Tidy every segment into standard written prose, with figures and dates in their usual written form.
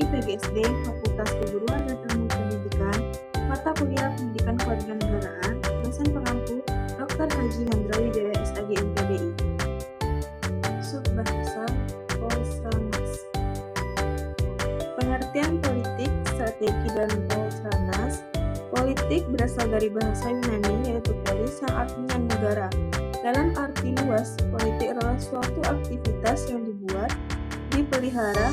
PGSD, Fakultas Keguruan dan Ilmu Pendidikan, mata kuliah Pendidikan Kewarganegaraan, dosen pengampu Dr. Haji Hendra Wijaya SAG MPDI. Subbahasa Polsanas. Pengertian politik, strategi, dan polsanas. Politik berasal dari bahasa Yunani yaitu polis yang artinya negara. Dalam arti luas, politik adalah suatu aktivitas yang dibuat, dipelihara,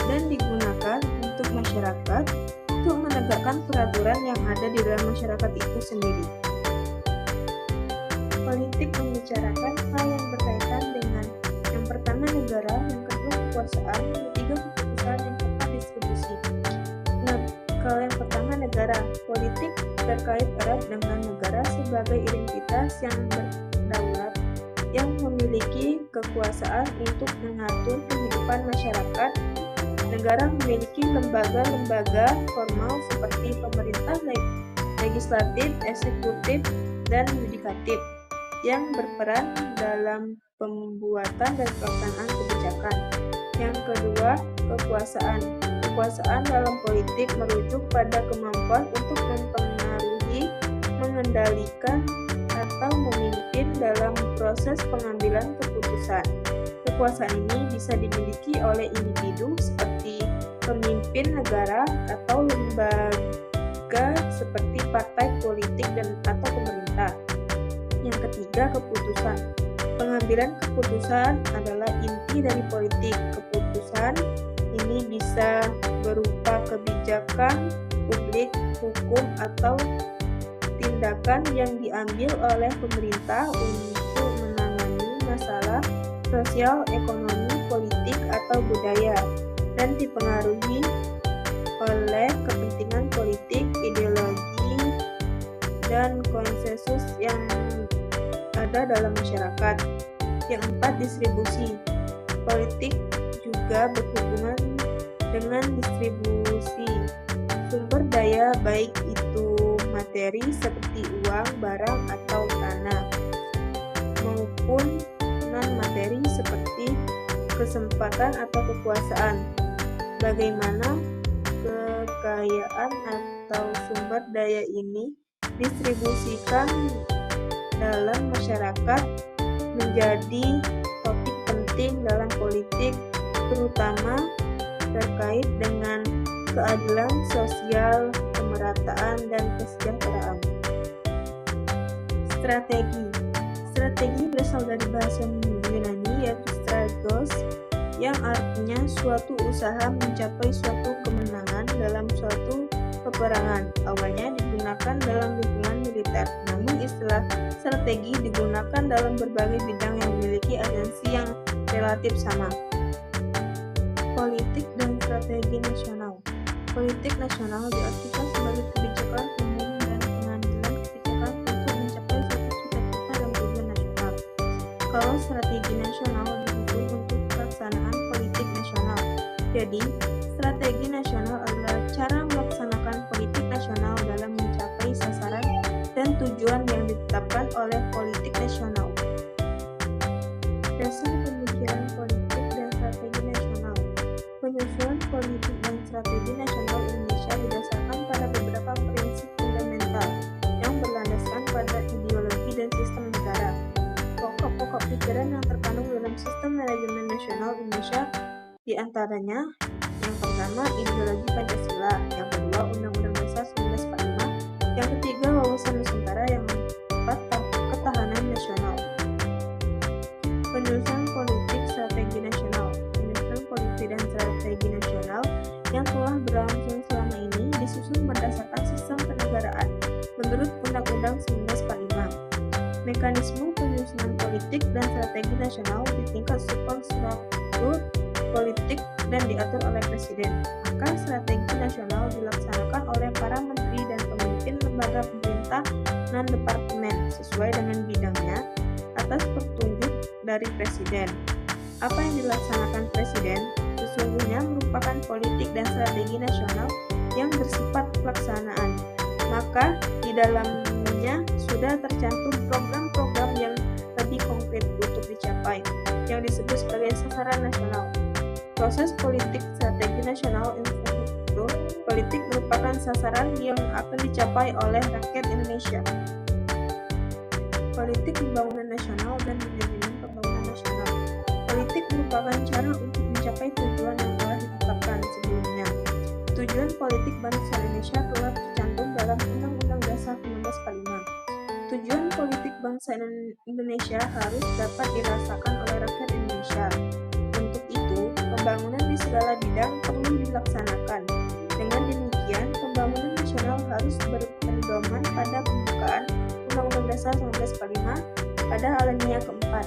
dan digunakan untuk masyarakat untuk menegakkan peraturan yang ada di dalam masyarakat itu sendiri. Politik membicarakan hal yang berkaitan dengan yang pertama negara, yang kedua kekuasaan, yang ketiga keputusan, yang keempat distribusi. Nah, kalau yang pertama negara, politik terkait erat dengan negara sebagai identitas yang berdaulat yang memiliki kekuasaan untuk mengatur kehidupan masyarakat. Negara memiliki lembaga-lembaga formal seperti pemerintah, legislatif, eksekutif, dan yudikatif yang berperan dalam pembuatan dan pelaksanaan kebijakan. Yang kedua, kekuasaan. Kekuasaan dalam politik merujuk pada kemampuan untuk mempengaruhi, mengendalikan, atau memimpin dalam proses pengambilan keputusan. Kekuasaan ini bisa dimiliki oleh individu seperti pemimpin negara atau lembaga seperti partai politik dan atau pemerintah. Yang ketiga, keputusan. Pengambilan keputusan adalah inti dari politik. Keputusan ini bisa berupa kebijakan publik, hukum, atau tindakan yang diambil oleh pemerintah untuk menangani masalah sosial, ekonomi, politik, atau budaya, dan dipengaruhi oleh kepentingan politik, ideologi, dan konsensus yang ada dalam masyarakat. Yang empat, distribusi. Politik juga berhubungan dengan distribusi sumber daya, baik itu materi seperti uang, barang, atau tanah, maupun non-materi seperti kesempatan atau kekuasaan. Bagaimana kekayaan atau sumber daya ini distribusikan dalam masyarakat menjadi topik penting dalam politik, terutama terkait dengan keadilan sosial, kemerataan, dan kesejahteraan. Strategi. Strategi berasal dari bahasa Yunani yaitu strategos, yang artinya suatu usaha mencapai suatu kemenangan dalam suatu peperangan. Awalnya digunakan dalam lingkungan militer, namun istilah strategi digunakan dalam berbagai bidang yang memiliki esensi yang relatif sama. Politik dan strategi nasional. Politik nasional diartikan sebagai kebijakan umum dan pengambilan kebijakan untuk mencapai suatu cita-cita dan tujuan nasional. Kalau strategi nasional disusun untuk pelaksanaan politik nasional. Jadi, strategi nasional adalah cara melaksanakan politik nasional dalam mencapai sasaran dan tujuan yang ditetapkan oleh politik nasional. Dasar pemikiran politik dan strategi nasional. Penyusunan politik dan strategi nasional Indonesia didasarkan pada beberapa prinsip fundamental yang berlandaskan pada ideologi dan sistem negara. Pokok-pokok pikiran yang terkandung dalam sistem manajemen nasional Indonesia diantaranya: yang pertama, ideologi Pancasila; yang kedua, Undang-Undang Dasar 1945; yang ketiga, wawasan Nusantara; yang keempat, ketahanan nasional. Penyusunan politik strategi nasional. Penyusunan politik dan strategi nasional yang telah berlangsung selama ini disusun berdasarkan sistem kenegaraan menurut Undang-Undang 1945. Mekanisme penyusunan politik dan strategi nasional di tingkat superstruktur politik dan diatur oleh Presiden. Maka strategi nasional dilaksanakan oleh para menteri dan pemimpin lembaga pemerintah non-departemen sesuai dengan bidangnya atas petunjuk dari Presiden. Apa yang dilaksanakan Presiden sesungguhnya merupakan politik dan strategi nasional yang bersifat pelaksanaan. Maka di dalamnya sudah tercantum program-program yang lebih konkret untuk dicapai, yang disebut sebagai sasaran nasional. Proses politik strategi nasional politik merupakan sasaran yang akan dicapai oleh rakyat Indonesia. Politik pembangunan nasional dan manajemen pembangunan nasional. Politik merupakan cara untuk mencapai tujuan yang telah ditetapkan sebelumnya. Tujuan politik bangsa Indonesia telah tercantum dalam Undang-Undang Dasar 1945. Tujuan politik bangsa Indonesia harus dapat dirasakan oleh rakyat Indonesia. Untuk itu, pembangunan di segala bidang perlu dilaksanakan. Dengan demikian, pembangunan nasional harus berpedoman pada pembukaan Undang-Undang Dasar 1945 pada alinea keempat.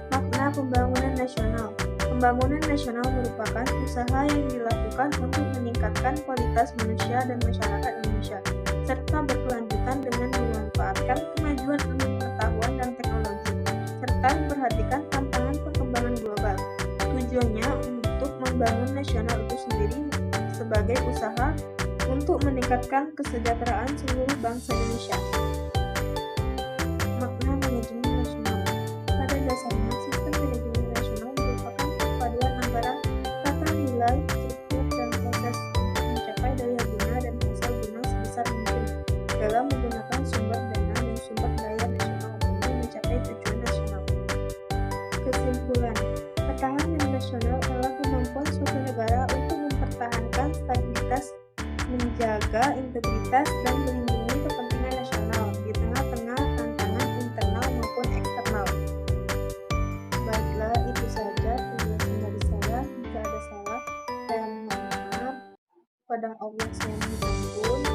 Makna pembangunan nasional. Pembangunan nasional merupakan usaha yang dilakukan untuk meningkatkan kualitas manusia dan masyarakat Indonesia, serta berkelanjutan dengan memanfaatkan kemajuan ilmu pengetahuan dan teknologi, serta memperhatikan tantangan perkembangan global. Tujuannya untuk membangun nasional itu sendiri sebagai usaha untuk meningkatkan kesejahteraan seluruh bangsa Indonesia. Makna manajemen nasional. Pada dasarnya, sistem manajemen nasional merupakan perpaduan antara tata nilai, struktur, dan proses untuk mencapai daya guna dan hasil guna sebesar mungkin dalam menggunakan sumber dana dan sumber daya nasional untuk mencapai tujuan nasional. Kesimpulan, ketahanan nasional adalah kemampuan suatu negara untuk mempertahankan stabilitas, menjaga integritas, dan melindungi kepentingan nasional di tengah-tengah tantangan internal maupun eksternal. Baiklah, itu saja penjelasan dari saya. Jika ada salah, saya mohon maaf. Pada Allah saya mohon ampun.